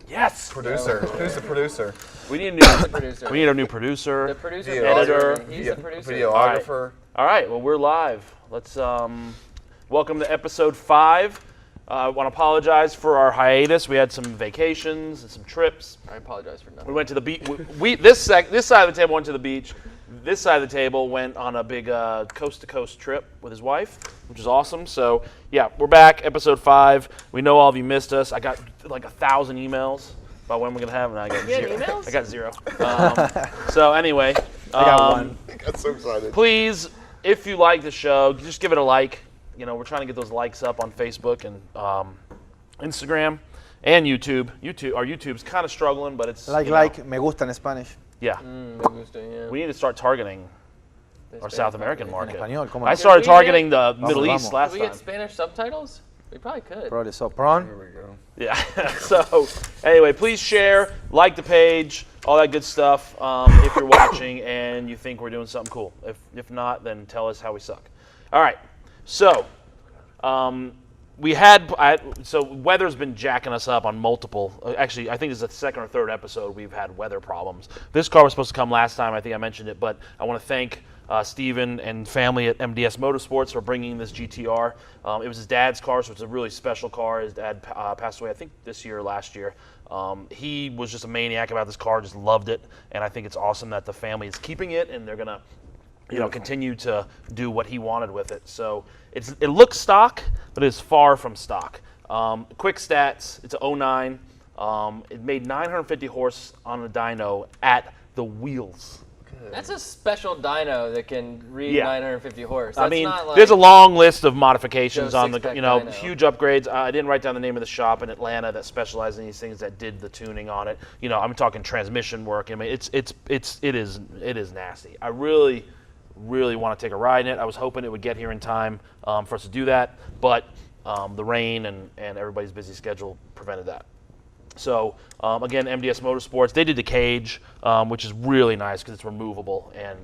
Yes. Producer. Who's the producer? We need a new producer. We need a new producer. The producer, editor. He's the producer. Videographer. All right. Well, we're live. Let's welcome to episode 5. I want to apologize for our hiatus. We had some vacations and some trips. I apologize for nothing. We went to the beach. This side of the table went to the beach. This side of the table went on a big coast-to-coast trip with his wife, which is awesome. So, yeah, we're back, episode 5. We know all of you missed us. I got like 1,000 emails about when we're going to have, and I got zero. Emails? I got 0. So, anyway. I got 1. I got so excited. Please, if you like the show, just give it a like. You know, we're trying to get those likes up on Facebook and Instagram and YouTube. Our YouTube's kind of struggling, but it's me gusta in Spanish. Yeah. Me gusta, yeah. We need to start targeting our South American market. Español, ¿cómo I no? started targeting the Middle East last Could we time. get Spanish subtitles? We probably could. Probably so. Prawn? Here we go. Yeah. So, anyway, please share, like the page, all that good stuff. If you're watching and you think we're doing something cool. If not, then tell us how we suck. All right. So, weather's been jacking us up on multiple. Actually, I think this is the second or third episode we've had weather problems. This car was supposed to come last time. I think I mentioned it, but I want to thank Steven and family at MDS Motorsports for bringing this GTR. It was his dad's car, so it's a really special car. His dad passed away, I think, this year or last year. He was just a maniac about this car, just loved it, and I think it's awesome that the family is keeping it, and they're going to continue to do what he wanted with it. So it looks stock, but it's far from stock. Quick stats, it's a 09. It made 950 horse on the dyno at the wheels. That's a special dyno that can read 950 horse. That's I mean, not like there's a long list of modifications on the, dyno. huge upgrades. I didn't write down the name of the shop in Atlanta that specialized in these things that did the tuning on it. I'm talking transmission work. I mean, it is nasty. I really want to take a ride in it. I was hoping it would get here in time for us to do that, but the rain and everybody's busy schedule prevented that. So again, MDS Motorsports, they did the cage, which is really nice because it's removable, and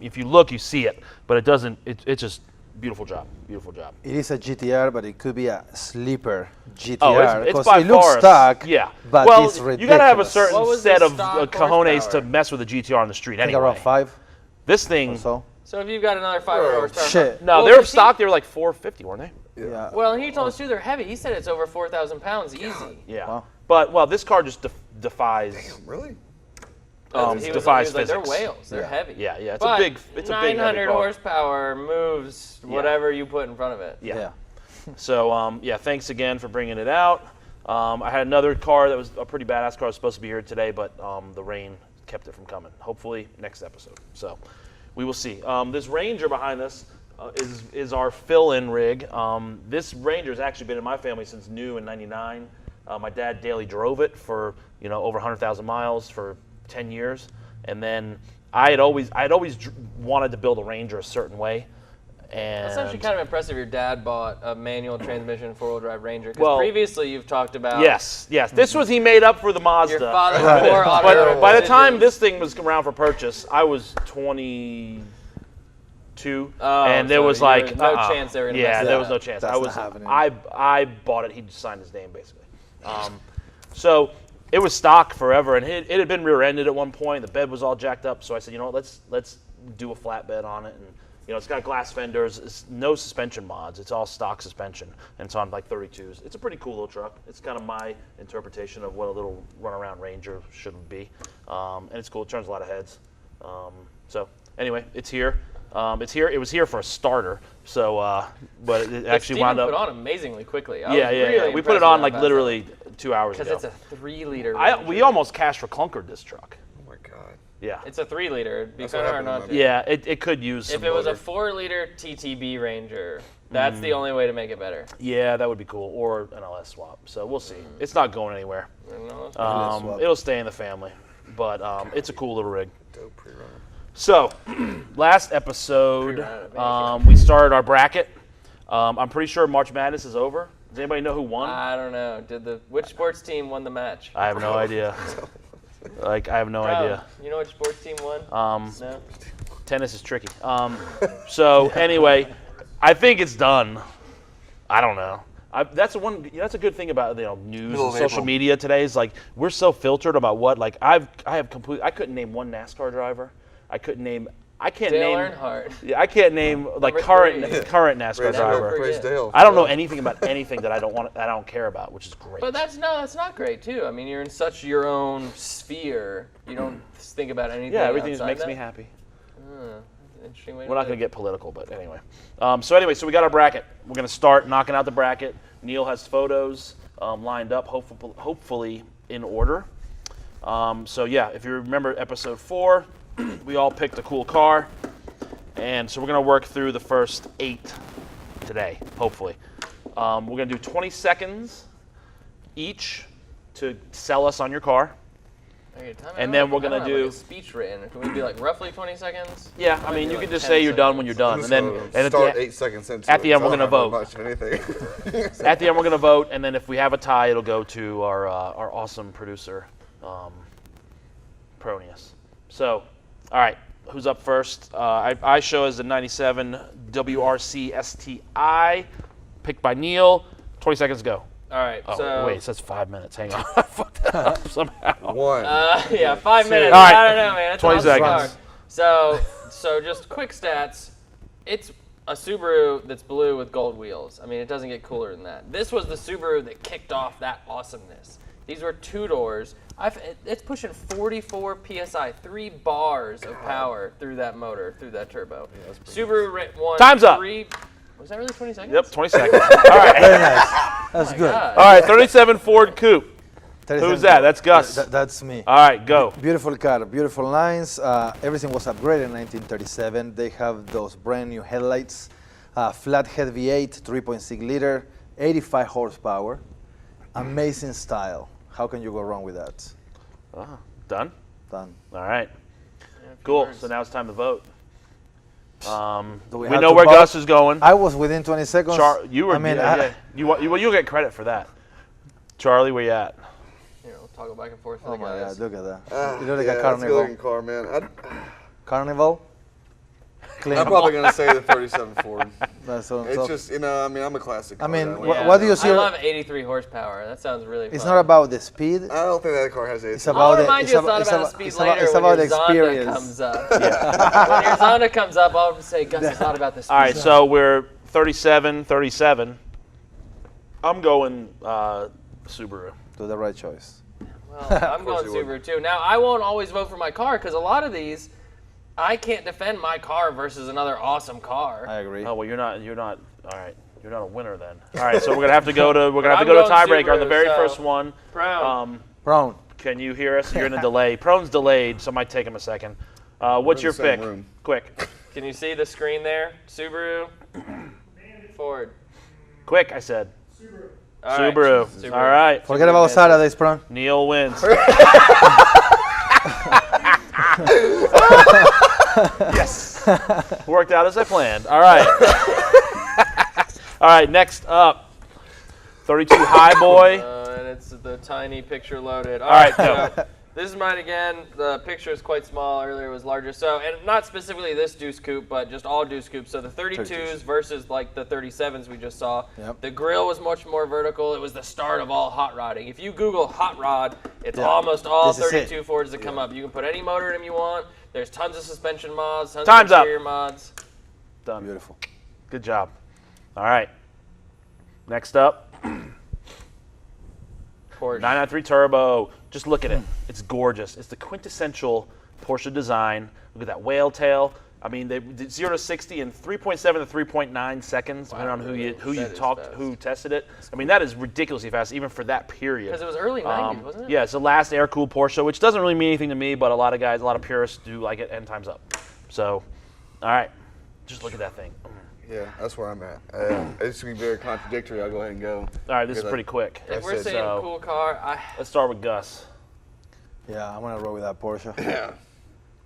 if you look, you see it, but it doesn't. It's just beautiful job. It is a GTR, but it could be a sleeper GTR. Oh, it's it by looks far stock, yeah. but well, it's ridiculous. You got to have a certain What was set the of stock cojones horsepower? to mess with a GTR on the street I think anyway. around 5 This thing, or so. So if you've got another 500 horsepower. Shit. no, Well, they were you see- stock. They were like 450, weren't they? Yeah. Well, he told us too they're heavy. He said it's over 4,000 pounds easy. Yeah. Wow. But this car just defies. Damn, really? He was Defies like, they're physics. wailes. They're heavy. Yeah. It's But a big 900 900 horsepower moves whatever you put in front of it. Yeah. So thanks again for bringing it out. I had another car that was a pretty badass car. It was supposed to be here today, but the rain kept it from coming. Hopefully next episode. So we will see. This Ranger behind us is our fill-in rig. This Ranger has actually been in my family since new in '99. My dad daily drove it for over 100,000 miles for 10 years, and then I had always wanted to build a Ranger a certain way. And That's actually kind of impressive. Your dad bought a manual transmission 4-wheel drive Ranger. Because Well, previously you've talked about yes. This was he made up for the Mazda. your father's poor But by the decisions. time this thing was around for purchase, I was 22, and there so was you were- like no chance they were gonna mess yeah, it there up. was no chance. That's I not was happening. I bought it. He just signed his name basically. So it was stock forever, and it had been rear-ended at one point. The bed was all jacked up, so I said, let's do a flatbed on it, and it's got glass fenders. It's no suspension mods. It's all stock suspension, and it's on like 32s. It's a pretty cool little truck. It's kind of my interpretation of what a little runaround Ranger should be, and it's cool. It turns a lot of heads. So anyway, it's here. It was here for a starter. So, but it actually wound up. put on amazingly quickly. We put it on like literally 2 hours ago. because it's a 3-liter. We almost cashed for clunkered this truck. Oh my God. Yeah. It's a 3-liter. It'd be That's kind what of hard happened not to to. Yeah, it could use If some it was a motor. 4-liter TTB Ranger, that's the only way to make it better. Yeah, that would be cool. Or an LS swap. So we'll see. It's not going anywhere. swap. It'll stay in the family. But it's a cool little rig. Dope pre-run. So, last episode, Pre-run, we started our bracket. I'm pretty sure March Madness is over. Does anybody know who won? I don't know. Which sports team won the match? I have no idea. I have no idea. You know which sports team won? No. Tennis is tricky. So anyway, I think it's done. I don't know. That's That's a good thing about news Middle and of social April. media today. Is like we're so filtered about what. Like I couldn't name one NASCAR driver. I can't Dale name. Earnhardt. Yeah, I can't name like Number current 3. current NASCAR Praise driver. Dale. Praise Dale. I don't know anything about anything that I don't care about, which is great. But that's not great too. I mean, you're in such your own sphere. You don't think about anything. Yeah, everything just outside makes that. me happy. Interesting way. We're not going to get political, but anyway. So we got our bracket. We're going to start knocking out the bracket. Neil has photos lined up, hopefully in order. So yeah, if you remember episode 4, we all picked a cool car, and so we're going to work through the first 8 today, hopefully. We're going to do 20 seconds each to sell us on your car. Okay, And then we're gonna I don't have, do- like, a speech written. Can we do like roughly 20 seconds? Yeah, I Might mean, be you like can just 10 say you're done when seconds. you're done, I'm and just then gonna at start 8 seconds into at the it, end so we're I gonna don't vote. have much of anything. At the end, we're going to vote, and then if we have a tie, it'll go to our awesome producer, Pronius. So, all right, who's up first? I show as the 97 WRC STI, picked by Neil. 20 seconds to go. All right. Oh, so wait, it says 5 minutes. Hang on. I fucked that up somehow. 1. yeah, 5 minutes. All right. I don't know, man. It's 20 an awesome seconds. car. So just quick stats. It's a Subaru that's blue with gold wheels. I mean, it doesn't get cooler than that. This was the Subaru that kicked off that awesomeness. These were 2 doors. It's pushing 44 psi, 3 bars of power through that motor, through that turbo. Subaru won. Time's up. Was that really 20 seconds? Yep, 20 seconds. All right. Very nice. That's good. God. All right, 37 Ford Coupe. 37. Who's that? That's Gus. That's me. All right, go. Beautiful car, beautiful lines. Everything was upgraded in 1937. They have those brand new headlights, flathead V8, 3.6 liter, 85 horsepower. Amazing style. How can you go wrong with that? Done? Done. All right. Yeah, a few Cool. words. So now it's time to vote. Do We have know to where vote? Gus is going. I was within 20 seconds. You were. I mean, You'll get credit for that. Charlie, where you at? Here, we'll toggle back and forth for oh the my guys. God, look at that. You look like yeah, a that's carnival. good looking car, man. Carnival? Clean. I'm probably gonna say the 37 Ford. That's so, It's so- just, I mean, I'm a classic. I mean, car guy. Yeah, what do you see? I love 83 horsepower. That sounds really fun. It's not about the speed. I don't think that car has It's anything. I'll about the. remind It's you a about, thought it's about about, speed it's later about, it's when about your the Zonda experience. comes up. When your Zonda comes up, I'll say, Gus, it's not about the speed. All right, so we're 37. I'm going Subaru. Do the right choice. Well, I'm going you would. Subaru too. Now, I won't always vote for my car because a lot of these, I can't defend my car versus another awesome car. I agree. Oh well, you're not. All right, you're not a winner then. All right, so we're gonna have to go to I'm tiebreaker going on the very Subaru, first so- one. Brown. Brown. Can you hear us? You're in a delay. Prone's delayed, so it might take him a second. What's in your the same pick? room. Quick, Can you see the screen there? Subaru, Ford. quick! I said. All right, Subaru. All right. Forget about Saturdays, Brown. Neil wins. Yes. Worked out as I planned. All right. All right, next up. 32 High Boy. And it's the tiny picture loaded. All right, go. so this is mine again. The picture is quite small. Earlier it was larger. So, and not specifically this Deuce Coupe, but just all Deuce Coupes. So the 32s versus like the 37s we just saw. Yep. The grill was much more vertical. It was the start of all hot rodding. If you Google hot rod, it's Yeah. almost all This is it. 32 Fords that come up. You can put any motor in them you want. There's tons of suspension mods, tons Time's of up. interior mods. Done. Beautiful. Good job. All right. Next up, Porsche. 993 Turbo. Just look at it. It's gorgeous. It's the quintessential Porsche design. Look at that whale tail. I mean, they did 0 to 60 in 3.7 to 3.9 seconds, depending on who tested it. I mean, that is ridiculously fast, even for that period. Because it was early 90s, wasn't it? Yeah, it's the last air-cooled Porsche, which doesn't really mean anything to me, but a lot of purists do like it, and time's up. So, all right, just look at that thing. Yeah, that's where I'm at. It's going to be very contradictory. I'll go ahead and go. All right, this is Because pretty quick. If we're That's it. saying So- cool car, Let's start with Gus. Yeah, I'm gonna roll with that Porsche. Yeah.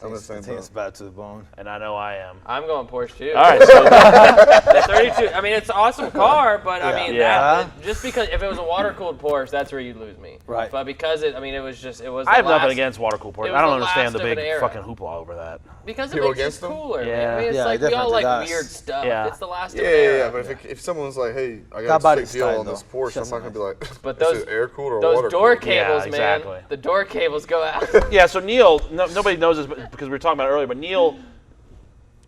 I'm the I same think it's boat. bad to the bone. And I know I am. I'm going Porsche too. All right, so The 32. I mean, it's an awesome car, but I mean, Yeah. just because if it was a water-cooled Porsche, that's where you'd lose me. Right. But because it was. I have the nothing last- against water cooled Porsche. it I was don't the understand the last of big an era. fucking hoopla over that. Because it People makes against it them? cooler. Yeah. Man. I mean, it's Yeah, like it we all definitely like does. weird stuff. Yeah. It's the last Yeah, of an yeah, era. yeah. But if someone's like, hey, I Got got a body sick deal style, on this though. Porsche, Just I'm not gonna be like, But is those- it air cooled or water Those door cooled? cables, Yeah, man. exactly. The door cables go out. Yeah, so Neil, nobody knows this because we were talking about it earlier, but Neil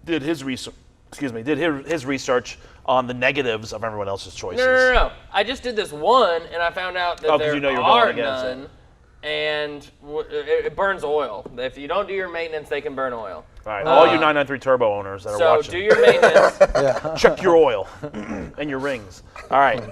did his research. Excuse me, did his research on the negatives of everyone else's choices. No. I just did this one, and I found out that 'cause there you know you're are going against it. none, and it burns oil. If you don't do your maintenance, they can burn oil. All right, all you 993 Turbo owners that are So watching, do your maintenance. check your oil and your rings. All right.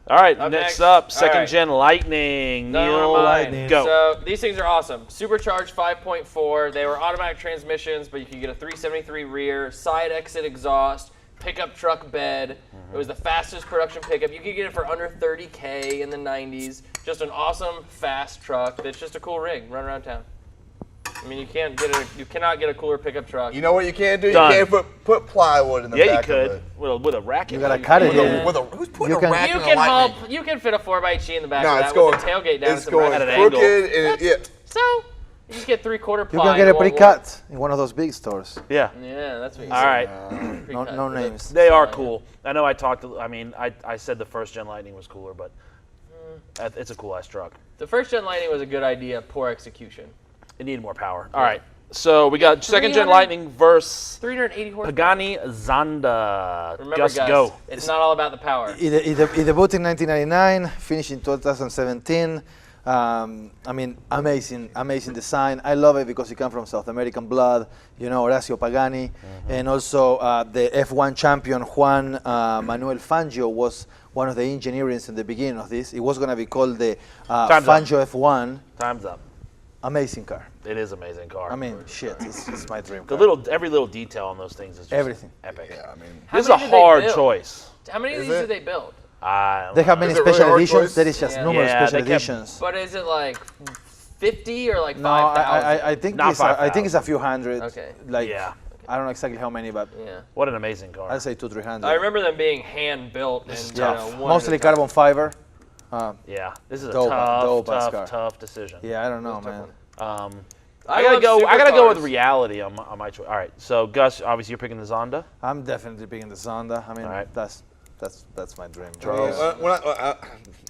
All right, Up next next. up, All second right. gen Lightning. No, Neil, mine. Lightning. go. So these things are awesome. Supercharged 5.4. They were automatic transmissions, but you could get a 373 rear, side exit exhaust, pickup truck bed. It was the fastest production pickup. You could get it for under 30K in the 90s. Just an awesome, fast truck that's just a cool rig. Run around town. I mean, you cannot get a cooler pickup truck. You know what you can't do? Done. You can't put plywood in the Yeah, you back of could it. with a racket. You gotta cut it. Yeah. Who's putting You a can- rack You in can a Lightning? help. You can fit a 4x8 in the back No, of it's that going. with the tailgate down. It's and some going brackets. at an angle. crooked. And yeah. So you just get 3/4 You ply. can get and it won't pre-cut in one of those big stores. Yeah. work. Yeah, that's what you All say. right. Pre-cut. No names. They are cool. I know I talked. I mean, I said the first gen Lightning was cooler, but it's a cool ass truck. The first gen Lightning was a good idea, poor execution. It needed more power. All right. So we got second gen 300 Lightning versus 380 horsepower. Pagani Zonda. Remember, Gus, guys, go. it's not all about the power. It debuted in 1999, finished in 2017. I mean, amazing design. I love it because it comes from South American blood, you know, Horacio Pagani. And also the F1 champion Juan Manuel Fangio was one of the engineers in the beginning of this. It was going to be called the Time's up. Fangio F1. Time's up. Amazing car. It is an amazing car. I mean, shit, it's my dream the car. every little detail on those things is just Everything. epic. Yeah, I mean, How This is a many did they hard build? choice. How many of Is these it? did they build? I don't They have know. many Is it really special hard editions. choice? There is just Yeah. numerous Yeah, special they kept- editions. But is it like 50 or like No, 5,000? I think Not it's I think it's a 5,000. few hundred. Okay. Like Yeah. I don't know exactly how many, but Yeah. What an amazing car. I'd say 200-300. I remember them being hand built and tough. one Mostly at a time. carbon fiber. Yeah, this is a Dope ass car. tough decision. Yeah, I don't know, man. I gotta love go with supercars. reality on my choice. All right, so Gus, obviously you're picking the Zonda. I'm definitely picking the Zonda. I mean, All right. that's my dream. Charles.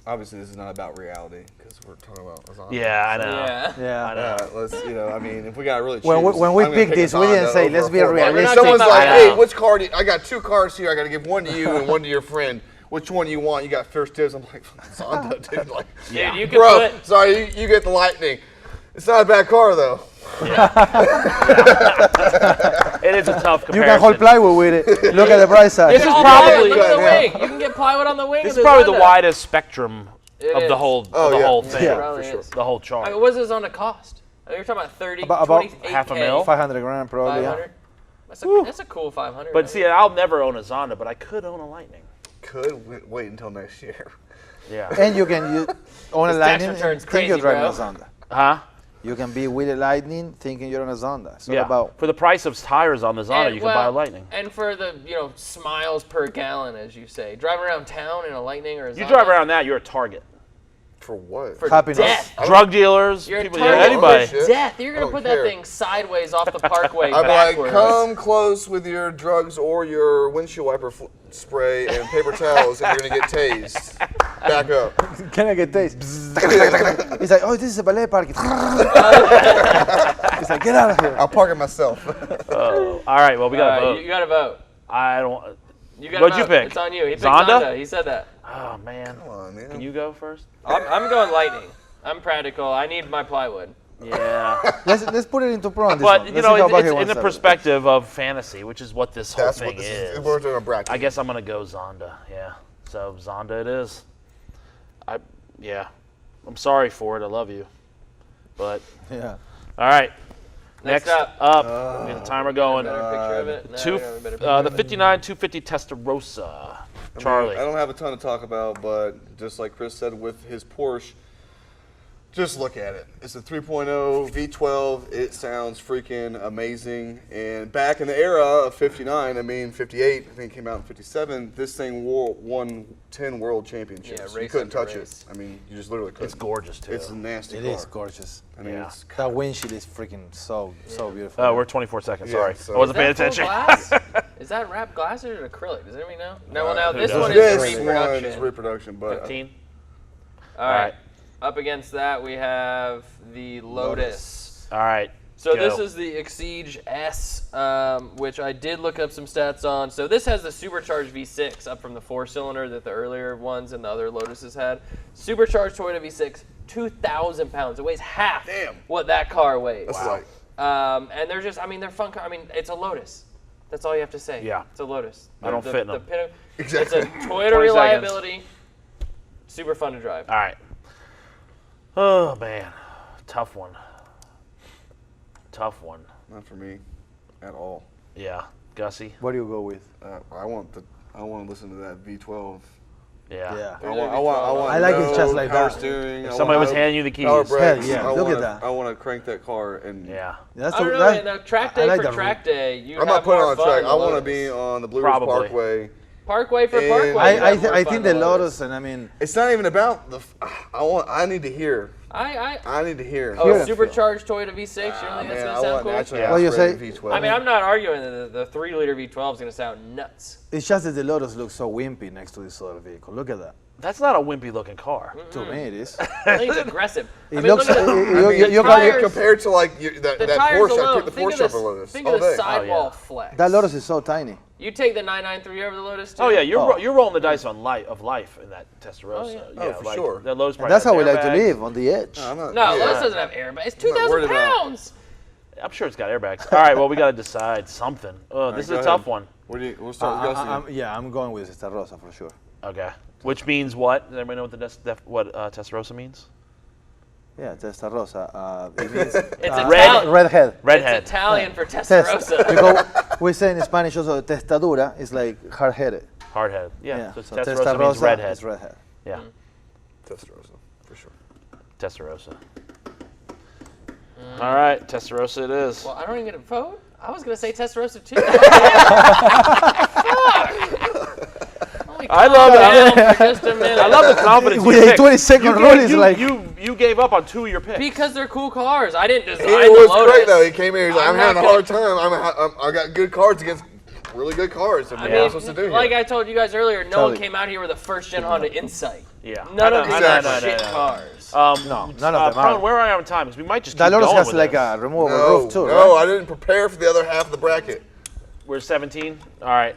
obviously, this is not about reality because we're talking about Zonda. Yeah, I know. Yeah. Yeah. I know. Let's, I mean, if we got to really choose. When we I'm gonna picked pick a this, we didn't Zonda say, over let's a be Ford. We're If not someone's taking like, that hey, out. which car do you, I got 2 cars here. I got to give one to you and one to your friend. Which one do you want? You got first dibs. I'm like, Zonda, dude. Like, Dude, you can bro, put sorry, you get the Lightning. It's not a bad car, though. It is a tough You comparison. can hold plywood with it. Look at the bright side. This is all probably- plywood. Look at the Yeah. wing. You can get plywood on the wing. This of is the probably the Zonda. widest spectrum It of the is. whole Oh, of the yeah. whole thing. Yeah, Probably for sure. is. The whole chart. I mean, what is Zonda cost? I mean, you're talking about 30, About 28K. half a mil? 500 grand probably. Yeah. 500. That's a cool 500. But see, I'll never own a Zonda, but I could own a Lightning. Could wait until next year. Yeah. And you can own a This tax Lightning return's and think you're crazy, driving bro. a Zonda. Huh? You can be with a Lightning thinking you're on a Zonda. It's all Yeah. about For the price of tires on the Zonda, And, you can buy a well, Lightning. And for the smiles per gallon, as you say, driving around town in a Lightning or a You Zonda, drive around that, you're a target. For what? for Happiness. death. Drug dealers, You're a people, target anybody. for death. You're gonna I don't put care. that thing sideways off the parkway I'd be like, backwards. come close with your drugs or your windshield wiper spray and paper towels, and you're gonna get tased. Back up. Can I get taste? He's like, oh, this is a ballet park. He's like, get out of here. I'll park it myself. Oh, all right, well, we got to vote. You gotta vote. I don't. You gotta What'd you vote. pick? It's on you. He picked Zonda? Zonda. He said that. Oh, man. Come on, man. Can you go first? I'm going Lightning. I'm practical. I need my plywood. Yeah. Let's put it into pro on this But, one. you Let's know, see how Bucky it's in wants the that. perspective of fantasy, which is what this whole That's thing what this is. is. We're doing a bracket. I guess I'm going to go Zonda, yeah. So, Zonda it is. Yeah. I'm sorry for it. I love you. But, Yeah. all right. Next Next up. up, we got the timer going. Better picture of it. No, Two, we got a better picture. the 59 250 Testarossa. Charlie. I don't have a ton to talk about, but just like Chris said with his Porsche, Just look at it. It's a 3.0 V12. It sounds freaking amazing. And back in the era of 59, I mean 58, I think it came out in 57, this thing won 10 world championships. Yeah, you couldn't touch race. it. I mean, you just literally couldn't. It's gorgeous too. It's a nasty It car. is gorgeous. I mean, Yeah. it's That windshield is freaking so beautiful. Oh, we're 24 seconds. Yeah, Sorry, so- I wasn't paying Is that full attention. glass? Is that wrapped glass or acrylic? Does anybody know? No, well, now who this knows? one this is one reproduction. is reproduction, but 15. All right. Up against that, we have the Lotus. All right. So go. this is the Exige S, which I did look up some stats on. So this has the supercharged V6 up from the 4-cylinder that the earlier ones and the other Lotuses had. Supercharged Toyota V6, 2,000 pounds. It weighs half Damn. what that car weighs. that's like And they're just, I mean, they're fun cars. I mean, it's a Lotus. That's all you have to say. Yeah. It's a Lotus. I don't fit in them. Exactly. It's a Toyota 20 reliability. Super fun to drive. All right. Oh man, tough one. Tough one. not for me at all. Yeah, Gussie. What do you go with? I want to listen to that V12. Yeah. Yeah. I want I like it no just like power that. steering. If I somebody want was no handing you the keys. power brakes. Hell yeah, I look wanna, at that. I want to crank that car and Yeah. That's I don't know, that- man. Now, track I day like for the- track day, you I'm have not putting more on a fun track. in I the want to Lotus. be on the Blue Probably. Ridge Parkway. Parkway for And- Parkway. you I have more I fun think in the Lotus. Lotus, and I mean, It's not even about the. I need to hear. I need to hear. oh, Yeah. supercharged Toyota V6. You don't think that's Man, gonna I sound want cool? naturally Yeah. What do you say? aspirated V12. I mean, I'm not arguing that the 3-liter V12 is gonna sound nuts. it's just that the Lotus looks so wimpy next to this other vehicle. Look at that. That's not a wimpy looking car. To me, it is. I think it's aggressive. It I mean, looks. look at the, you got tires- compared to like that the that tires Porsche, I alone. picked the Think of Porsche the, over Lotus think all of the day. sidewall yeah. flex. that Lotus is so tiny. You take the 993 over the Lotus too? Oh yeah, you're Oh. you're rolling the dice on life in that Testarossa. Oh, yeah. Oh, for like, sure. That Lotus And probably that's has how we like to airbags. live, on the edge. I'm not, No, yeah. Lotus doesn't have airbags. It's not 2,000 worried about- pounds. I'm sure it's got airbags. All right, well we got to decide something. Oh, this is go a tough ahead. one. Where do you? We'll start with Gussie. I'm going with Testarossa for sure. Okay. Which means what? Does everybody know what Testarossa means? Yeah, Testarossa. It means It's Red- redhead. Redhead. It's Italian for Test. Testarossa. Because we say in Spanish also testadura is like hard-headed. Hardhead. Yeah. Yeah. So So Testarossa means redhead. is redhead. Yeah. Testarossa, for sure. Testarossa. All right, Testarossa it is. Well, I don't even get a vote. I was gonna say Testarossa too. I love it. For just a minute. I love the confidence. With you a picked. 20-second You rule, gave- it's you, like- you gave up on 2 of your picks. Because they're cool cars. I didn't design It the was Lotus. great though. He came here. He's like, I'm I'm having a not hard time. I got good cards against really good cards. I mean, I what mean, am I supposed to do like here? I told you guys earlier, no one Totally. came out here with a first-gen Honda Insight. Yeah. None I of know, these I are know, I know, shit I know. cars. No, none of them Pron, are. where are you on time? Because we might just That keep Lotus going has with like this. a removable No, roof too, no, right? I didn't prepare for the other half of the bracket. We're 17. All right.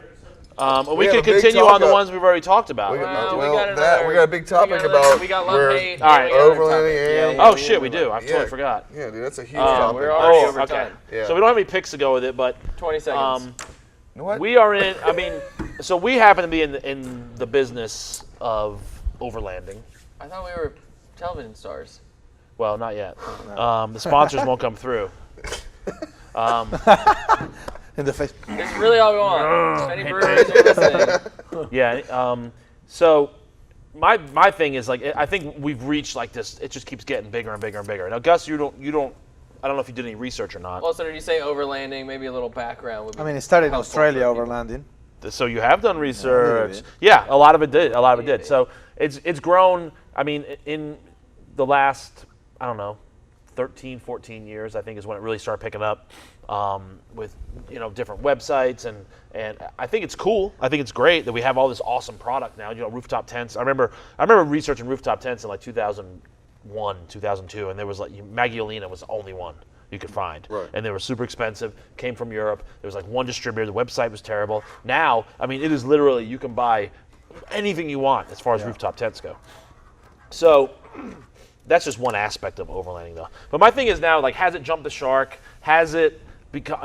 We We have can a big continue talk on the up. ones we've already talked about. We got- Well, well, we got that- another. we got a big topic we got another- about We got where- love hate. All right. we got another Overlanding topic. and- Oh shit, we do. I Yeah. totally forgot. Yeah, dude, that's a huge we're topic. already Oh, over okay. time. Yeah. So we don't have any picks to go with it, but 20 seconds. You know what? we are in. I mean, so we happen to be in the business of overlanding. I thought we were television stars. Well, not yet. The sponsors won't come through. In the face. It's really all we want. Any breweries are listening. Yeah. So my thing is like I think we've reached like this. It just keeps getting bigger and bigger and bigger. Now, Gus, you don't. I don't know if you did any research or not. Also, did you say overlanding? Maybe a little background would be I mean, it started in helpful Australia, for people. overlanding. So you have done research. bit. Yeah, a lot of it did. A lot of it Yeah, did. So it's grown. I mean, in the last, I don't know, 13, 14 years, I think is when it really started picking up with, different websites. And I think it's cool. I think it's great that we have all this awesome product now. Rooftop tents. I remember researching rooftop tents in like 2001, 2002, and there was like Maggiolina was the only one you could find. Right. And they were super expensive, came from Europe. There was like one distributor, the website was terrible. Now, I mean, it is literally, you can buy anything you want as far as rooftop tents go. So that's just one aspect of overlanding though. But my thing is now, like, has it jumped the shark? Has it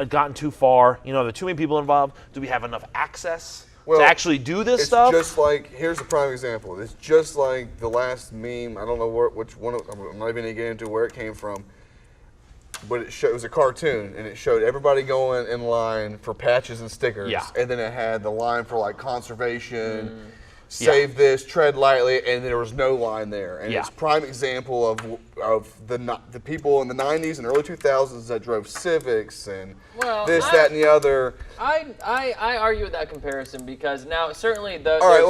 gotten too far? There are too many people involved. Do we have enough access to actually do this It's stuff? just like, here's a prime example. It's just like the last meme. I don't know which one. I'm not even going to get into where it came from. But it was a cartoon, and it showed everybody going in line for patches and stickers. Yeah. And then it had the line for like conservation. save this, tread lightly, and there was no line there. And Yeah. it's prime example of the people in the 90s and early 2000s that drove Civics and this, that, and the other. I argue with that comparison because now certainly All right,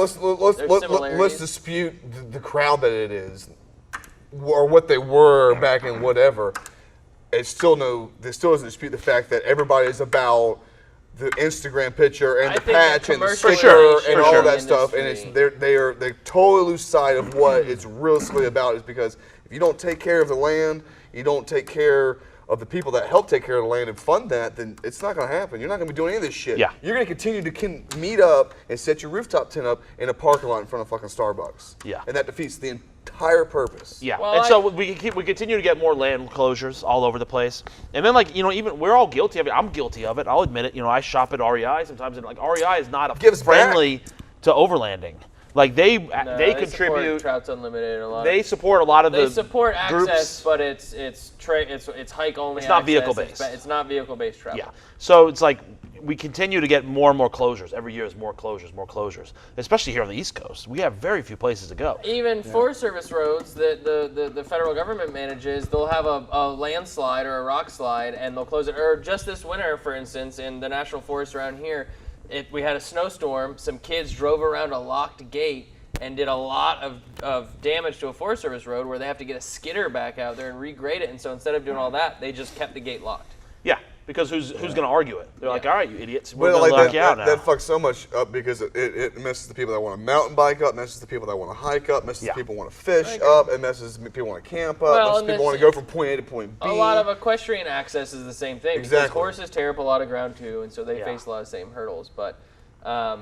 let's dispute the crowd that it is, or what they were back in whatever. There still doesn't dispute the fact that everybody is about the Instagram picture and the patch and the sticker and all that stuff, and they totally lose sight of what it's really about. Is because if you don't take care of the land, you don't take care of the people that help take care of the land and fund that, then it's not going to happen. You're not going to be doing any of this shit. Yeah. You're going to continue to meet up and set your rooftop tent up in a parking lot in front of fucking Starbucks. Yeah. And that defeats the entire purpose. Yeah, Well, and so we continue to get more land closures all over the place, and then even we're all guilty of it. I'm guilty of it. I'll admit it. I shop at REI sometimes, and REI is not friendly to overlanding. Like they contribute. Trouts Unlimited a lot. They support a lot of They the support groups. access, but it's hike only. It's not access. vehicle based. It's not vehicle based travel. Yeah, so it's like we continue to get more and more closures. Every year is more closures. Especially here on the East Coast, we have very few places to go. Even Forest Service roads that the federal government manages, they'll have a landslide or a rock slide, and they'll close it. Or just this winter, for instance, in the national forest around here, we had a snowstorm. Some kids drove around a locked gate and did a lot of damage to a Forest Service road where they have to get a skidder back out there and regrade it. And so instead of doing all that, they just kept the gate locked. Yeah, because who's going to argue it? They're like, all right, you idiots, we're But going to like lock you out now. that fucks so much up because it messes the people that want to mountain bike up, messes the people that want to hike up, messes the people who want to fish up, it messes the people who want to camp up, messes people who want to go from point A to point B. A lot of equestrian access is the same thing. Exactly. Because horses tear up a lot of ground too, and so they face a lot of the same hurdles. But I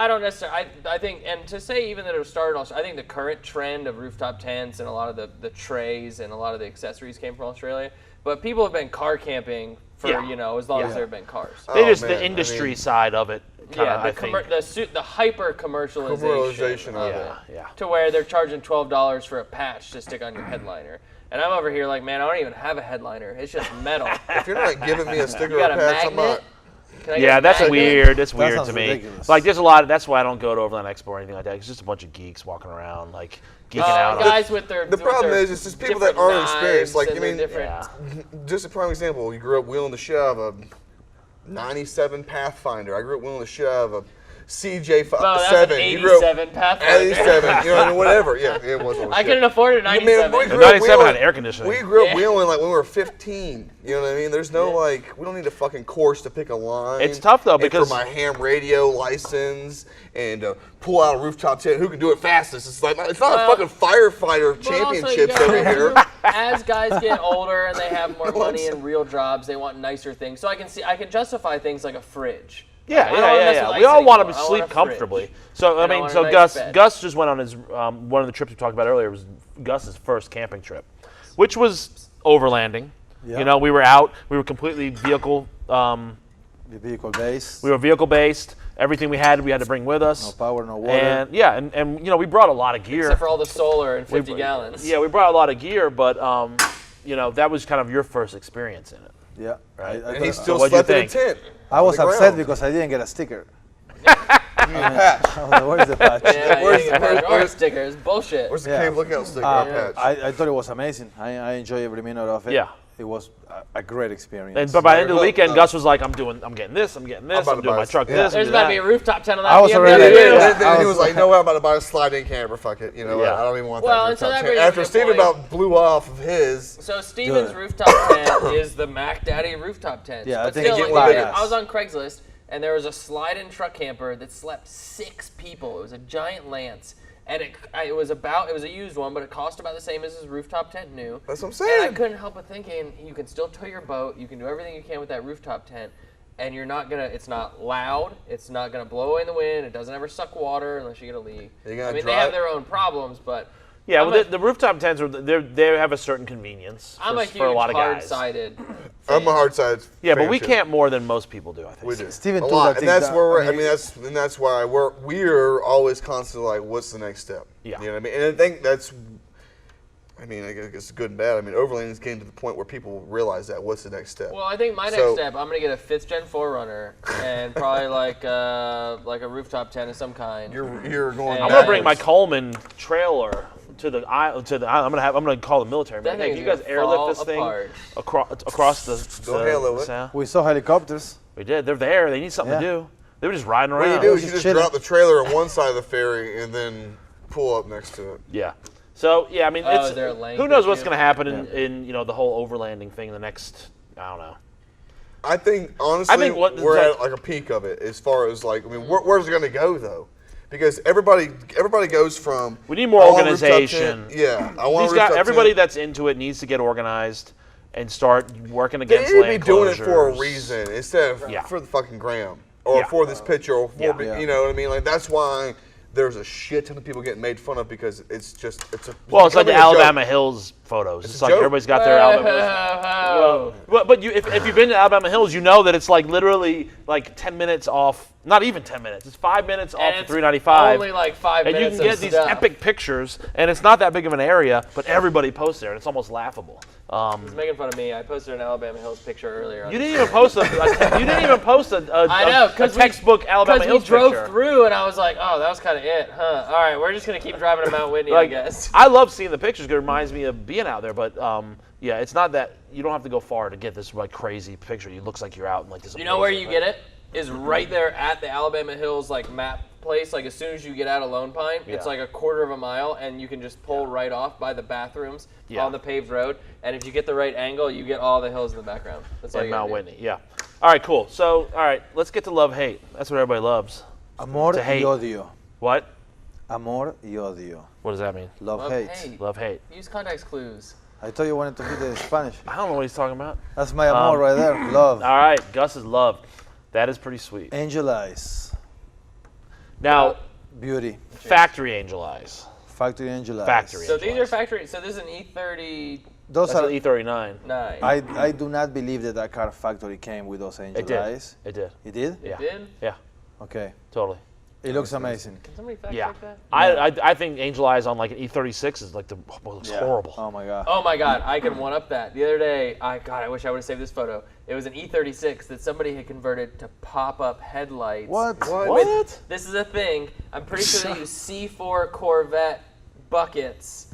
don't necessarily. I think, and to say even that it was started also, I think the current trend of rooftop tents and a lot of the trays and a lot of the accessories came from Australia. But people have been car camping for as long as there have been cars. The industry side of it. The hyper commercialization of it. Yeah. To where they're charging $12 for a patch to stick on your headliner. And I'm over here like, man, I don't even have a headliner. It's just metal. If you're not giving me a sticker You got or a patch, I'm magnet? not. Can I get a That's magnet? weird. That's weird sounds to me. ridiculous. Like, there's a lot. That's why I don't go to Overland Expo or anything like that. It's just a bunch of geeks walking around, like geeking out. Guys with their. The problem is, it's just people that different aren't experienced. Like, knives I and mean, different. just a prime example. You grew up wheeling the shit out of a '97 Pathfinder. I grew up wheeling the shit out of a CJ7. That's an 87 Pathfinder. 87, whatever. Yeah, it was. I couldn't afford a 97. The 97 had air conditioning. We grew up wheeling like when we were 15. You know what I mean? There's no we don't need a fucking course to pick a line. It's tough though and because for my ham radio license and pull out a rooftop tent, who can do it fastest? It's like it's not a fucking firefighter championships over here. As guys get older and they have more money and real jobs, they want nicer things. So I can justify things like a fridge. Yeah. We all want to sleep comfortably. So I mean, so Gus just went on his one of the trips we talked about earlier was Gus's first camping trip, which was overlanding. Yeah. We were out. We were completely vehicle. Vehicle based. We were vehicle based. Everything we had to bring with us. No power, no water. And we brought a lot of gear. Except for all the solar and 50 gallons. Yeah, we brought a lot of gear, but that was kind of your first experience in it. Yeah. Right. And he So still what'd you slept in a think? tent. I was on the upset ground. because I didn't get a sticker. Patch. Where's the patch? Yeah, Where's you the- or stickers. Bullshit. Where's the Yeah. cave lookout sticker or patch? I thought it was amazing. I enjoy every minute of it. Yeah. It was a great experience. But by the end of the Well, weekend, Gus was like, I'm getting this, I'm about doing to my buy truck this. this. There's I'm about to doing be a that. rooftop tent on that. I was already BMW. there. Then he was like, "No, I'm about to buy a slide-in camper. Fuck it. Yeah. I don't even want Well, that and so rooftop that tent." brings up After a Steven point. about blew off of his, So Steven's Good. rooftop tent is the Mac Daddy rooftop tent. Yeah, I but think still, it get like, loud. I was on Craigslist and there was a slide-in truck camper that slept 6 people. It was a giant Lance, and it was a used one, but it cost about the same as his rooftop tent new. that's what I'm And I saying. couldn't help but thinking, you can still tow your boat, you can do everything you can with that rooftop tent, and it's not loud, it's not gonna blow away in the wind, it doesn't ever suck water unless you get a leak. You're gonna I mean, they drive- have their own problems, but Yeah, I'm well, a- the rooftop tents they have a certain convenience I'm a for a huge lot of guys. hard-sided I'm a hard side. Yeah, but fan we too. camp more than most people do, I think. We do. Steven a too, lot, I and think that's that- where we're. I mean, that's why we're always constantly like, what's the next step? Yeah. You know what I mean? And I think that's I mean, I guess it's good and bad. I mean, overlanding is getting to the point where people realize that. What's the next step? Well, I think my next step, I'm gonna get a 5th gen 4Runner and probably like a rooftop tent of some kind. You're going. I'm gonna bring my Coleman trailer to the I'm gonna call the military. That Hey, thing's can you guys gonna airlift fall this thing apart. across the Go halo it. sound? We saw helicopters. We did. They're there. They need something to Yeah. do. They were just riding What around. you do is you Just just chilling. drop the trailer on one side of the ferry and then pull up next to it. Yeah. So yeah, I mean, Oh, it's, is there a length who knows what's issue? going to happen in the whole overlanding thing in the next, I don't know. I think honestly, we're like- at like a peak of it as far as like I mean, where's it going to go though? Because everybody goes from. We need more I want a rooftop organization. tent. Yeah, I want a These guys, rooftop everybody tent. that's into it needs to get organized and start working They against need to be land doing it for a closures. reason instead of Yeah. for the fucking gram or Yeah. for this picture or for Yeah. you know what I mean. Like that's why there's a shit ton of people getting made fun of because it's a. Well, it's like the becoming a joke. Alabama Hills photos. It's a like joke. everybody's got their Alabama Hills. Well, but if you've been to Alabama Hills, you know that it's like literally like 10 minutes off. Not even 10 minutes. It's 5 minutes off of 395. Only like 5 And you minutes can get of these stuff. epic pictures, and it's not that big of an area, but everybody posts there, and it's almost laughable. He's making fun of me. I posted an Alabama Hills picture earlier. You didn't even post a I know, a textbook Alabama because Hills we drove picture. through, and I was like, oh, that was kind of it, huh? All right, we're just gonna keep driving to Mount Whitney, I guess. I love seeing the pictures. It reminds me of being out there, but yeah, it's not that you don't have to go far to get this like crazy picture. It looks like you're out in like this. You know where you get it? Is right there at the Alabama Hills like map place. Like as soon as you get out of Lone Pine, it's Yeah. like a quarter of a mile, and you can just pull right off by the bathrooms on the paved road. And if you get the right angle, you get all the hills in the background. That's all in you gotta Mount do. Whitney. Yeah. All right, cool. So, all right, let's get to love hate. That's what everybody loves. Amor To y hate. odio. What? Amor y odio. What does that mean? Love, Love, hate. hate. Love hate. Use context clues. I thought you wanted to hear the Spanish. I don't know what he's talking about. That's my amor right there. Love. All right, Gus is love. That is pretty sweet. Angel eyes. Now, Beauty. factory angel eyes. Factory angel eyes. Factory. So Angel these are eyes. factory. So this is an E39. Those That's are. an E39. I do not believe that car factory came with those angel It did. eyes. It did. It did? Yeah. Did? Yeah. Okay. Totally. It looks amazing. Can somebody fact Yeah. check that? I think angel eyes on like an E36 is like looks horrible. Oh my god. Oh my God, I can one up that. The other day, I wish I would have saved this photo. It was an E36 that somebody had converted to pop-up headlights. What? What? This is a thing. I'm pretty sure they use C4 Corvette buckets,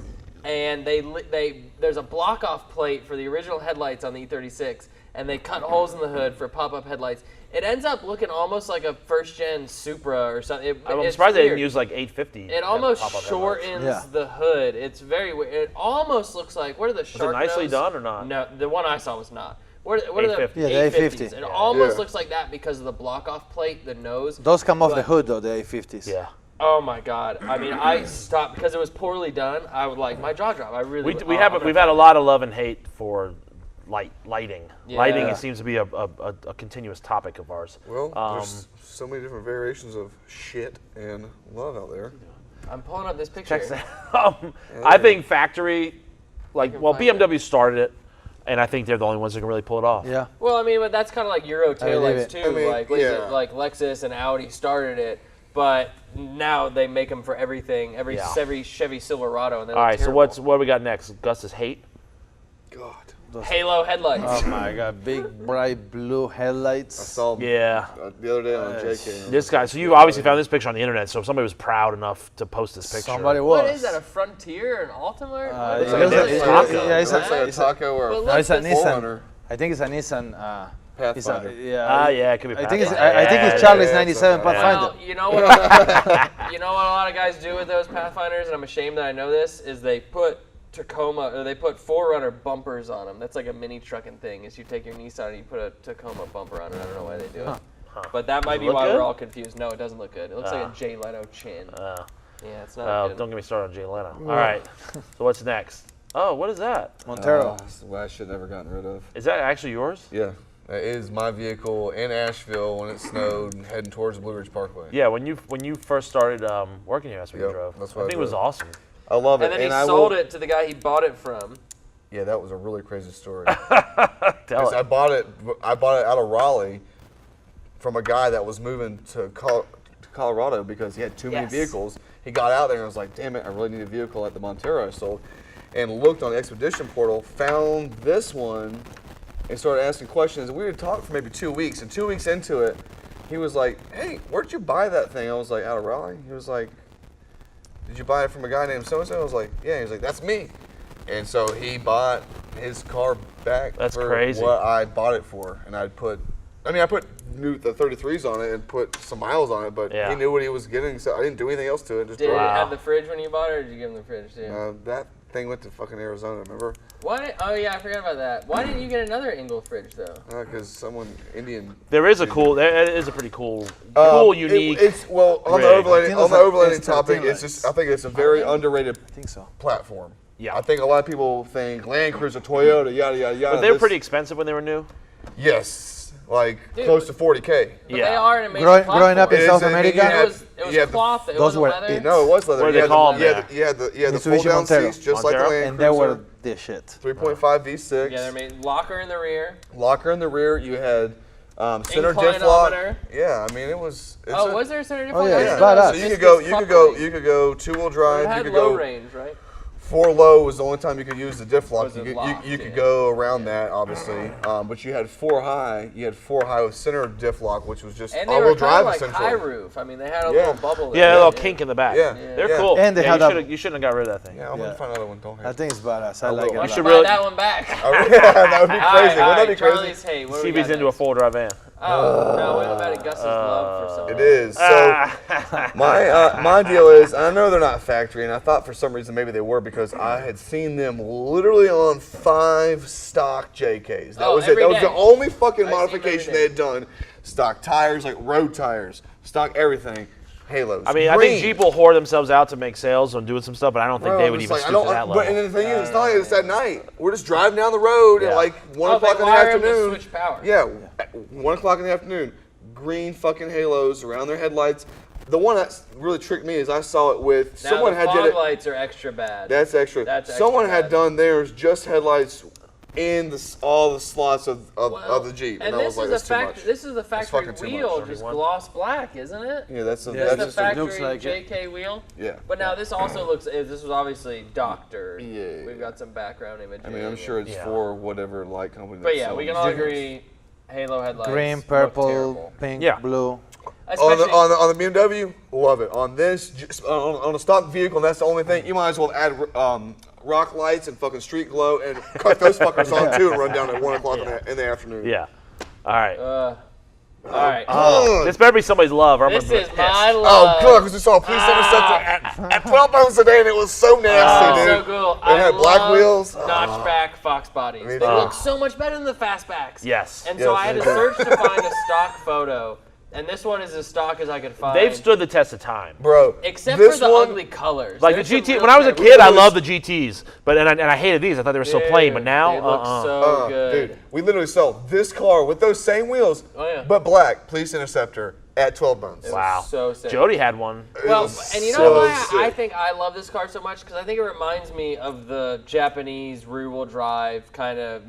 and there's a block-off plate for the original headlights on the E36, and they cut holes in the hood for pop-up headlights. It ends up looking almost like a first-gen Supra or something. I'm It's surprised they weird. didn't use like 850. It almost pop-up headlights. shortens Yeah. the hood. It's very weird. It almost looks like, what are the Was it shark nicely nose? done or not? No, the one I saw was not. What are the 850. Yeah, the 850. It almost Yeah. looks like that because of the block-off plate, the nose. Those come off the But- hood though, the A50s. Yeah. Oh my God! I mean, I stopped because it was poorly done. I would like my jaw drop. I really. We've had a lot of love and hate for lighting. Yeah. Lighting Yeah. seems to be a continuous topic of ours. Well, there's so many different variations of shit and love out there. I'm pulling up this picture. Check that. I think factory, well, find BMW started it, and I think they're the only ones that can really pull it off. Yeah. Well, I mean, but that's kind of like Euro believe taillights it. too. I mean, like, yeah. like Lexus and Audi started it, but now they make them for everything. Every Yeah. Chevy Silverado, and they All look right, so terrible. what do we got next? Gus's hate. God, Halo headlights? Oh my god, big bright blue headlights. I saw Yeah. the other day on JK. This guy. So you obviously found this picture on the internet. So somebody was proud enough to post this picture. Somebody was. What is that? A Frontier? An Altima? What is it that? looks like- it's it- taco. yeah, it's Looks like a it's a- taco or Well, a look, it's a this- Nissan. Forerunner. I think it's a Nissan. Pathfinder. Yeah, it could be. I think it's Pathfinder. I think it's Yeah, Charlie's yeah, 97 yeah. Pathfinder. Well, you know what? You know what a lot of guys do with those Pathfinders, and I'm ashamed that I know this, is they put Tacoma or they put Forerunner bumpers on them. That's like a mini trucking thing. Is you take your Nissan and you put a Tacoma bumper on it. I don't know why they do it, but that might be look why good? we're all confused. No, it doesn't look good. It looks like a Jay Leno chin. Yeah, it's not good. Don't get me started on Jay Leno. All right. So what's next? Oh, what is that? Montero. That's what I should never gotten rid of. Is that actually yours? Yeah, that is my vehicle in Asheville when it snowed and heading towards the Blue Ridge Parkway. Yeah, when you first started working here, that's what you Yep, drove. that's I what I think it was drove. awesome. I love it. And then he I sold will, it to the guy he bought it from. Yeah, that was a really crazy story. Tell 'Cause it. I bought it out of Raleigh from a guy that was moving to Colorado because he had too many Yes. vehicles. He got out there and was like, "Damn it, I really need a vehicle like the Montero I sold." and looked on the Expedition portal, found this one, and started asking questions. And we had talked for maybe 2 weeks, and 2 weeks into it, he was like, "Hey, where'd you buy that thing?" I was like, "Out of Raleigh." He was like, "Did you buy it from a guy named so-and-so?" I was like, "Yeah." He was like, "That's me." And so he bought his car back for crazy. what I bought it for. And I put the 33s on it and put some miles on it, but he knew what he was getting, so I didn't do anything else to it. Just Did it have the fridge when you bought it, or did you give him the fridge too? that thing went to fucking Arizona, remember? Oh yeah, I forgot about that. Why didn't you get another Engel fridge though? Because someone Indian. There is a pretty cool, unique. On rig. the overlanding It's topic, 13 it's just I think it's a very underrated I think so. platform. Yeah. I think a lot of people think Land Cruiser, Toyota, yada yada yada. But they were pretty expensive when they were new. Yes, like Dude, close to 40K. But they are an amazing Growing up in It is, South and America, It was cloth. It those wasn't were leather. it. No, it was leather. What do You they had call the- them? You had the Mitsubishi fold down Montero. seats, just like the Montero? Land and they Cruiser. were the shit. 3.5 V6. Yeah, they're made locker in the rear. Locker in the rear. You had center diff lock. Inclinometer. Yeah, I mean it was. Was there a center diff Oh, lock? yeah, I it's didn't know badass. it So was you just could go. this You could coupling. go. You could go 2-wheel It drive. had You could low go. range, right? 4 low was the only time you could use the diff lock. Was You it could, locked, you could yeah. go around that, obviously. But you had 4 high. You had 4 high with center diff lock, which was just And they all-wheel were kind drive of like essentially. high roof. I mean, they had a Yeah. little bubble there. Yeah, a little kink in the back. Yeah. They're Yeah. cool. And they had you shouldn't have got rid of that thing. Yeah, I'm gonna find another one. Don't I hate. think it's badass. I will. like it. You a lot. should Buy really- that one back. Yeah, that would be crazy. All Wouldn't that be right, crazy? Charlie's hate. What do we CB's got into a next? 4-wheel drive van. Oh, no, wait about Gus's love for something. It is. So my deal is, I know they're not factory, and I thought for some reason maybe they were because I had seen them literally on 5 stock JKs. That was it. every That was day. the only fucking I see them modification every they day. had done. Stock tires, like road tires, stock everything, halos. I mean, I think Jeep will whore themselves out to make sales on doing some stuff, but I don't think Bro, they I'm would just even like, stoop to that level. But and the thing is, it's not like it's at night. We're just driving down the road at like 1 o'clock in the wire 'em to afternoon. switch power. Yeah, at 1 o'clock in the afternoon. Green fucking halos around their headlights. The one that really tricked me is I saw it with Now someone the had fog did it. lights are extra bad. That's extra. That's Someone extra had bad. done theirs just headlights in all the slots of the Jeep, And I was this like, is that's a too fact. much. This is the factory fucking too wheel, much. just gloss black, isn't it? Yeah, that's This that's is the just factory looks like it. JK wheel. yeah. But now this also looks. This was obviously doctored. Yeah. We've got some background imagery. I mean, I'm sure it's Yeah. for whatever light company. But that's yeah, we can selling all these. agree. Halo headlights. Green, look purple, terrible. pink, Yeah. blue. Especially, On the BMW, love it. On this, on a stock vehicle, that's the only thing. You might as well add rock lights and fucking street glow and cut those fuckers on too and run down at 1 o'clock in the afternoon. Yeah. All right. all right. This better be somebody's love, or I'm This gonna be is pissed. my Oh, love. good, because we saw a police interceptor at 12 pounds a day, and it was so nasty, So dude. cool. It I had black love wheels. notchback Fox bodies. Me They too. look so much better than the fastbacks. Yes. And so Yes, I had to they do. search to find a stock photo, and this one is as stock as I could find. They've stood the test of time. Bro, Except this for the one, ugly colors. Like There's the some GT, real when I was a terrible- kid, I loved the GTs, but and I hated these. I thought they were so plain. But Dude, now, they look so good. Dude, we literally saw this car with those same wheels, Oh, yeah. but black, police interceptor at 12 months. wow. So sick. Jody had one. Well, was and you know so why I sick. think I love this car so much? Because I think it reminds me of the Japanese rear-wheel drive kind of,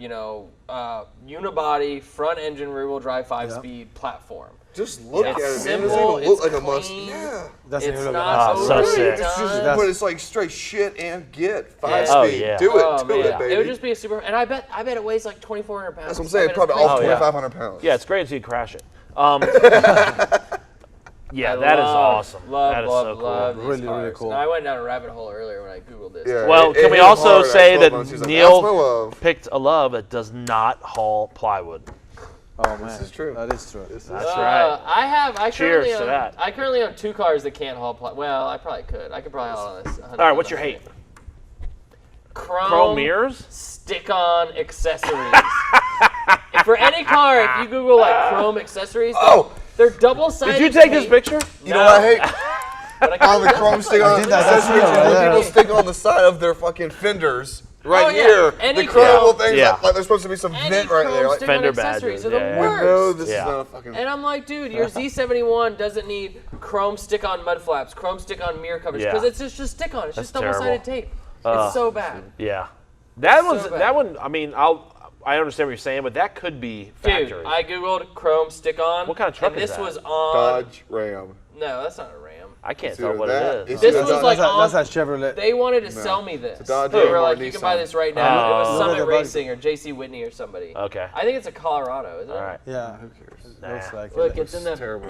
unibody, front-engine rear-wheel drive 5-speed platform. Just look It's at it, man. It simple, doesn't even look it's like a must. clean. Yeah. Doesn't It's even look not Oh, so overly sick. It's just, done. but it's like straight shit and get 5 Yeah. Oh, speed. yeah. Do it, Oh, do man. it, baby. It would just be a super, and I bet it weighs like 2,400 pounds. That's what I'm saying. I bet Probably it's all crazy. yeah. 2,500 pounds. Yeah, it's great until you crash it. Yeah, I that is love, awesome. Love, That is love, so cool. love these Really, really cars. cool. And I went down a rabbit hole earlier when I googled this. Yeah, Well, it can we hit him also hard at say 12 that months. He's like, Neil "That's my love." picked a love that does not haul plywood? Oh man, is true. That is true. That's right. I Cheers currently to own, that. I currently own 2 cars that can't haul. Well, I probably could. I could probably haul on this. All right, what's your hate? Chrome mirrors? Stick-on accessories. If for any car, if you Google like chrome accessories, Oh! they're double-sided. Did you take this tape. picture? You know what I hate? But I can- On the chrome stick on think that's accessories, real, when right people there. stick on the side of their fucking fenders right Oh, yeah. here. Any The chrome chrome- little things, Yeah. like there's supposed to be some Any vent right chrome there. Like, stick-on Fender accessories badges, are the yeah. we worst. know this Yeah. is not a fucking. And I'm like, dude, your Z71 doesn't need chrome stick-on mud flaps, chrome stick-on mirror covers, Yeah. because it's just stick-on. It's That's just double-sided terrible. tape. It's so bad. Yeah. That So one's bad. that one. I mean, I understand what you're saying, but that could be factory. Dude, I googled chrome stick-on. What kind of truck and is this that? was on. Dodge Ram. No, that's not a Ram. I can't It's tell either what that- it is. it's This either was that- like that's on- a Chevrolet. They wanted to sell me this. It's a Dodge They were or like, a you can buy Nissan. this right now. It Oh. was Look at Summit the Racing or JC Whitney or somebody. Okay. I think it's a Colorado, isn't it? All right. Yeah, Who cares? looks like Look, it. it's in the terrible.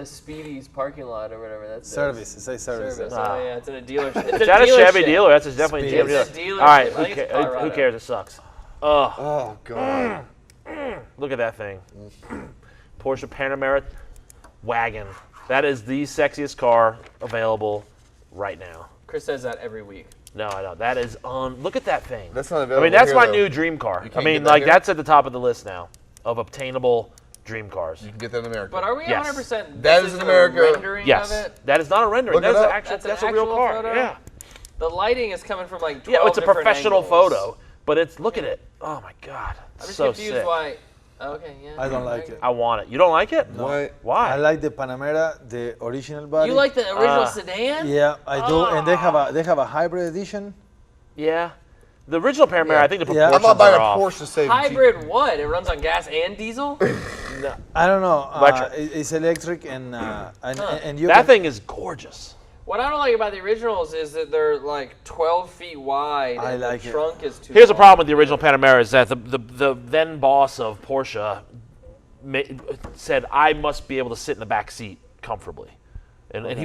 Speedy's parking lot or whatever. That's Service. It says service. Service. Ah. Oh yeah, it's in a dealership. It's Is that a Chevy dealership. dealer? That's definitely a Speed. GM dealer. It's a dealership. All right, I think it's who Colorado. cares? It sucks. Ugh, Oh God. look at that thing. Porsche Panamera wagon. That is the sexiest car available right now. Chris says that every week. No, I know. That is on. Look at that thing. That's not I available. mean, that's here, my though. new dream car. I can't mean, get that like here? that's at the top of the list now of obtainable dream cars. You can get that in America. But are we Yes. 100%? That this is in isn't America. A rendering Yes, of it? that is not a rendering. Look That it is an up. actual. That's an That's a real actual car. photo? Yeah. The lighting is coming from like 12 Yeah, it's a different professional angles. photo, but it's look at it. Oh my god, I'm just so confused sick. why. Okay, yeah. I don't like it. I want it. You don't like it? What? Why? I like the Panamera, the original body. You like the original sedan? Yeah, I do, and they have a hybrid edition. Yeah. The original Panamera, I think the Yeah. I'm proportions not buying are a off. Porsche to save Hybrid what? It runs on gas and diesel? I don't know. Electric. It's electric, and you That can, thing is gorgeous. What I don't like about the originals is that they're like 12 feet wide I and like the it. trunk is too Here's the long. problem with the original Panamera is that the then boss of Porsche said I must be able to sit in the back seat comfortably, and but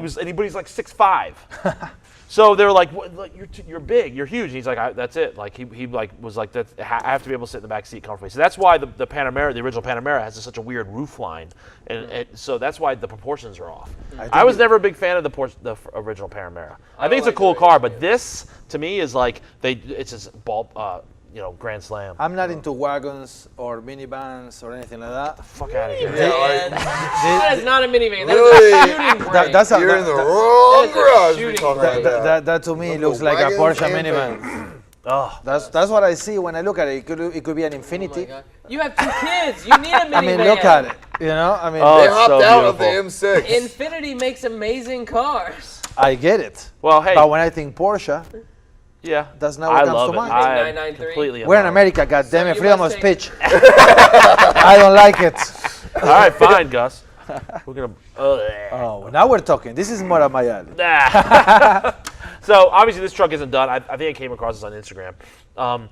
he's like 6'5". So they were like, what, like you're big, you're huge. And he's like, that's it. Like he like was like that. I have to be able to sit in the back seat comfortably. So that's why the Panamera, the original Panamera, has such a weird roof line, and so that's why the proportions are off. I was never a big fan of the original Panamera. I think it's a like cool the car, but this to me is like it's just grand slam. I'm not into wagons or minivans or anything like that. Fuck out of here. Yeah, like, That is not a minivan. That Really? is a shooting brake. That's a, you're in the that, wrong That's a garage. We're shooting talking brake. about that. that to me Look, looks the like a wagons Porsche and minivan. Oh, That's what I see when I look at it. It could be an Oh my Infinity. God. You have 2 kids. You need a minivan. I mean, look at it. You know, I mean, Oh, They it's hopped so out of the beautiful. M6. Infinity makes amazing cars. I get it. well, hey, But when I think Porsche, yeah, that's not what I comes love to it. mind. I 993. completely. we're in love it. America, goddammit. you Freedom of must take- speech. I don't like it. All right, fine, Gus. We're gonna. Oh, now we're talking. This is more of my alley. Nah. So obviously this truck isn't done. I think I came across this on Instagram.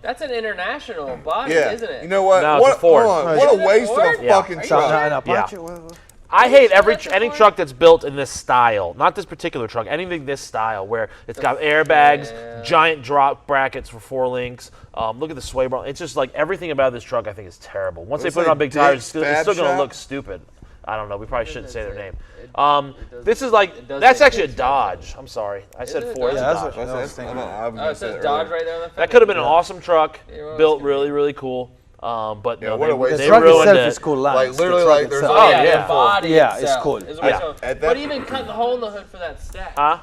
That's an international body, Yeah. isn't it? You know what? No, it's what a Ford. hold on. No, What it's a waste of Ford? a Yeah. fucking Are you truck. sure? No, Yeah. Apache, I hate that's a any Ford? truck that's built in this style. Not this particular truck. Anything this style where it's got airbags, Yeah. giant drop brackets for 4 links. Look at the sway bar. It's just like everything about this truck I think is terrible. Once they Looks put it like on big tires, Dick's it's Fab still going to Shop. look stupid. I don't know. We probably shouldn't say their name. does This is like it does that's say actually a Dick's Fab Dodge. I'm sorry. I said it a Ford. It's a Dodge? Dodge. Yeah, That's I was it. thinking I was Oh, gonna it say says that Dodge earlier. right there on the That could have been an Yeah. awesome truck, Yeah, well, built that's really, really cool. But Yeah, no, what a waste. The they truck ruined itself it. is cool lines. Like, The literally, truck like, there's itself. Oh, yeah, yeah. the body Yeah, it's itself cool. is what Yeah. it's called. At that- But even cut the hole in the hood for that stack. Huh?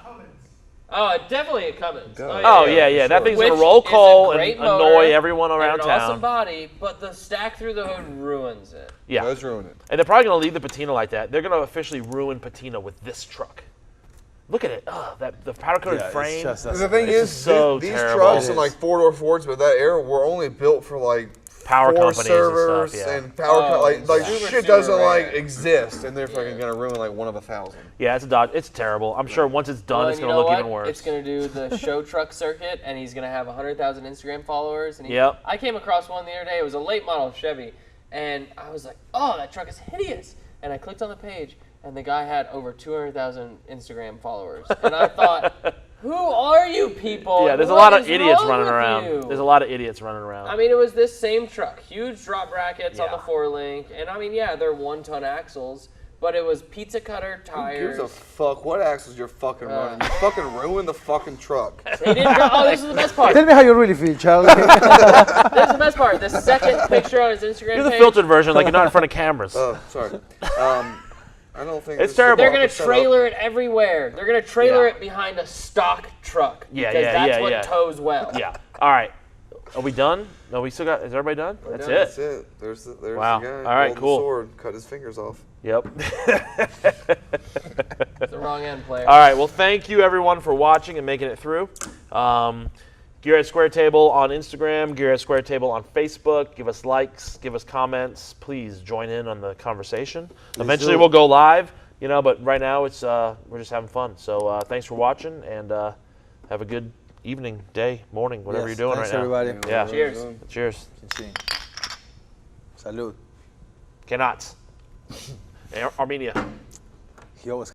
Oh, definitely a Cummins. Duh. Oh yeah. That thing's Which gonna roll is a coal and great annoy motor everyone and around an town. awesome body, but the stack through the hood ruins it. Yeah, Does ruin it. and they're probably gonna leave the patina like that. They're gonna officially ruin patina with this truck. Look at it. The powder coated Yeah, it's frame. just- The thing It's is, so these terrible. trucks It and like is. 4-door Fords, but that era were only built for like Power Forest companies and servers stuff, yeah. and power Oh, like super, shit super doesn't rare. like exist, and they're fucking gonna ruin like one of 1,000. Yeah, it's a Dodge. It's terrible. I'm sure once it's done, Well, it's and gonna you know look what? even worse. It's gonna do the show truck circuit, and he's gonna have 100,000 Instagram followers. And Yep. I came across one the other day. It was a late model Chevy, and I was like, "Oh, that truck is hideous!" And I clicked on the page, and the guy had over 200,000 Instagram followers, and I thought, "Who are you people? Yeah, there's a What lot of is idiots wrong running with around. you?" There's a lot of idiots running around. I mean, it was this same truck, huge drop brackets on Yeah. the 4-link, and I mean, yeah, they're 1-ton axles, but it was pizza cutter Who tires. gives a fuck what axles you're fucking running? You fucking ruined the fucking truck. They didn't go, oh, this is the best part. Tell me how you really feel, Charlie. This is the best part. The second picture on his Instagram You're the page, filtered version, like you're not in front of cameras. Oh, sorry. I don't think It's this is terrible. they're gonna set up. trailer it everywhere. They're gonna trailer Yeah. it behind a stock truck. Yeah, because yeah, that's yeah, what yeah. tows well. Yeah. All right. Are we done? No, we still got. Is everybody done? That's Yeah, it. That's it. There's Wow. the guy. All right, holding the cool. Sword, cut his fingers off. Yep. It's the wrong end player. All right. Well, thank you everyone for watching and making it through. GearHead SquareTable on Instagram, GearHead SquareTable on Facebook. Give us likes, give us comments. Please join in on the conversation. Eventually, do. we'll go live. you know. But right now, it's we're just having fun. So thanks for watching, and have a good evening, day, morning, whatever Yes, you're doing thanks right now. everybody. Yeah. Cheers. Cheers. Chin, chin. Salud. Cannot. Armenia. He always